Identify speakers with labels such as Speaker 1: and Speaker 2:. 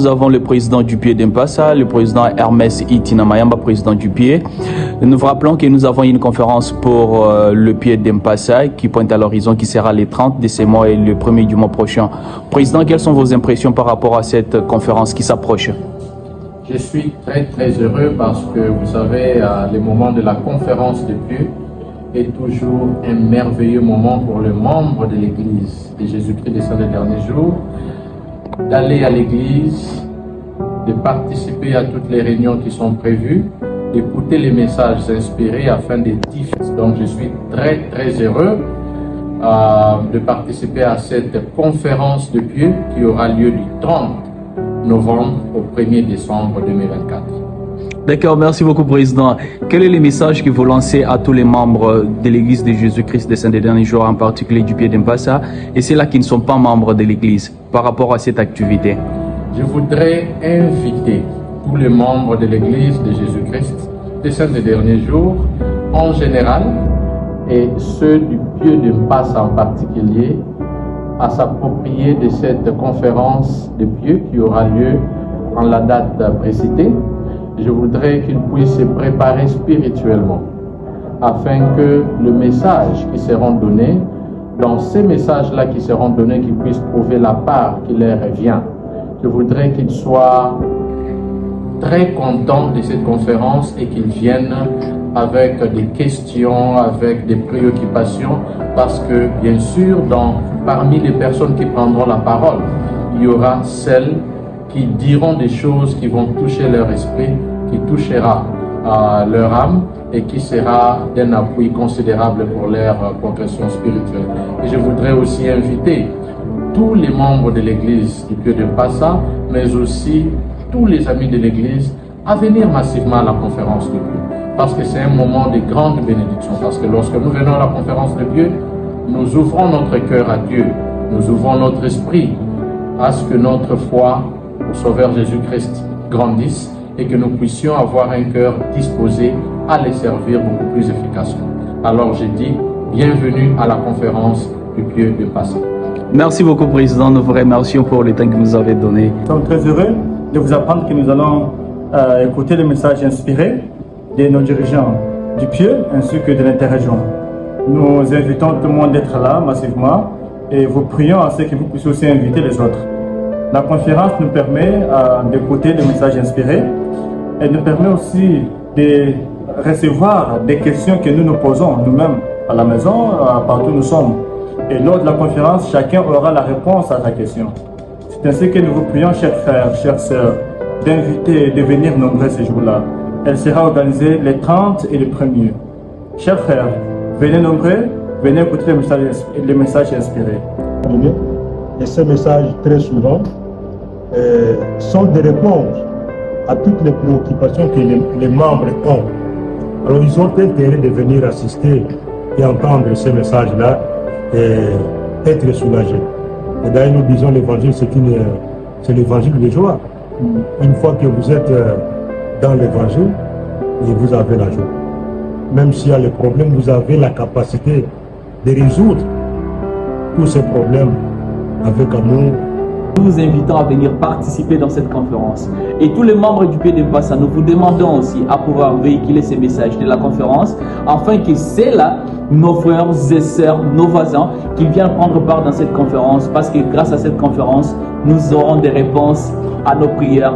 Speaker 1: Nous avons le président du PIE d'Impassa, le président Hermès Itina Mayamba, président du PIE. Nous vous rappelons que nous avons une conférence pour le PIE d'Impassa qui pointe à l'horizon, qui sera les 30 de ce mois et le 1er du mois prochain. Président, quelles sont vos impressions par rapport à cette conférence qui s'approche?
Speaker 2: Je suis très heureux parce que vous savez, le moment de la conférence de PIE est toujours un merveilleux moment pour le membre de l'Église de Jésus-Christ des Saints des Derniers Jours, d'aller à l'Église, de participer à toutes les réunions qui sont prévues, d'écouter les messages inspirés afin de diffuser. Donc je suis très heureux de participer à cette conférence de PIE qui aura lieu du 30 novembre au 1er décembre 2024.
Speaker 1: D'accord, merci beaucoup, Président. Quel est le message que vous lancez à tous les membres de l'Église de Jésus-Christ des Saints des Derniers Jours, en particulier du PIE d'Impassa, et ceux-là qui ne sont pas membres de l'Église, par rapport à cette activité?
Speaker 2: Je voudrais inviter tous les membres de l'Église de Jésus-Christ des Saints des Derniers Jours, en général, et ceux du PIE d'Impassa en particulier, à s'approprier de cette conférence de PIE qui aura lieu en la date précitée. Je voudrais qu'ils puissent se préparer spirituellement afin que le message qui seront donnés, dans ces messages-là qui seront donnés, qu'ils puissent trouver la part qui leur revient. Je voudrais qu'ils soient très contents de cette conférence et qu'ils viennent avec des questions, avec des préoccupations, parce que bien sûr, parmi les personnes qui prendront la parole, il y aura celles qui diront des choses qui vont toucher leur esprit, qui touchera leur âme et qui sera d'un appui considérable pour leur progression spirituelle. Et je voudrais aussi inviter tous les membres de l'Église du PIE d'Impassa, mais aussi tous les amis de l'Église, à venir massivement à la conférence de PIE. Parce que c'est un moment de grande bénédiction. Parce que lorsque nous venons à la conférence de PIE, nous ouvrons notre cœur à Dieu, nous ouvrons notre esprit à ce que notre foi au Sauveur Jésus-Christ grandisse et que nous puissions avoir un cœur disposé à les servir beaucoup plus efficacement. Alors j'ai dit, bienvenue à la conférence du PIE d'Impassa.
Speaker 1: Merci beaucoup, Président. Nous vous remercions pour le temps que vous nous avez donné.
Speaker 3: Nous sommes très heureux de vous apprendre que nous allons écouter le message inspiré de nos dirigeants du PIE ainsi que de l'interrégion. Nous invitons tout le monde d'être là massivement et vous prions à ce que vous puissiez aussi inviter les autres. La conférence nous permet d'écouter des messages inspirés et nous permet aussi de recevoir des questions que nous nous posons nous-mêmes à la maison, partout où nous sommes. Et lors de la conférence, chacun aura la réponse à sa question. C'est ainsi que nous vous prions, chers frères, chères sœurs, d'inviter et de venir nombreux ces jours-là. Elle sera organisée les 30 et les 1er. Chers frères, venez nombreux, venez écouter les messages inspirés.
Speaker 4: Et ces messages, très souvent, sont des réponses à toutes les préoccupations que les membres ont. Alors, ils ont intérêt de venir assister et entendre ces messages-là et être soulagés. Et d'ailleurs, nous disons l'évangile, c'est l'évangile de joie. Une fois que vous êtes dans l'évangile, vous avez la joie. Même s'il y a les problèmes, vous avez la capacité de résoudre tous ces problèmes avec amour.
Speaker 1: Nous vous invitons à venir participer dans cette conférence. Et tous les membres du PIE d'Impassa, nous vous demandons aussi à pouvoir véhiculer ces messages de la conférence, afin que c'est là, nos frères et sœurs, nos voisins, qui viennent prendre part dans cette conférence, parce que grâce à cette conférence, nous aurons des réponses à nos prières.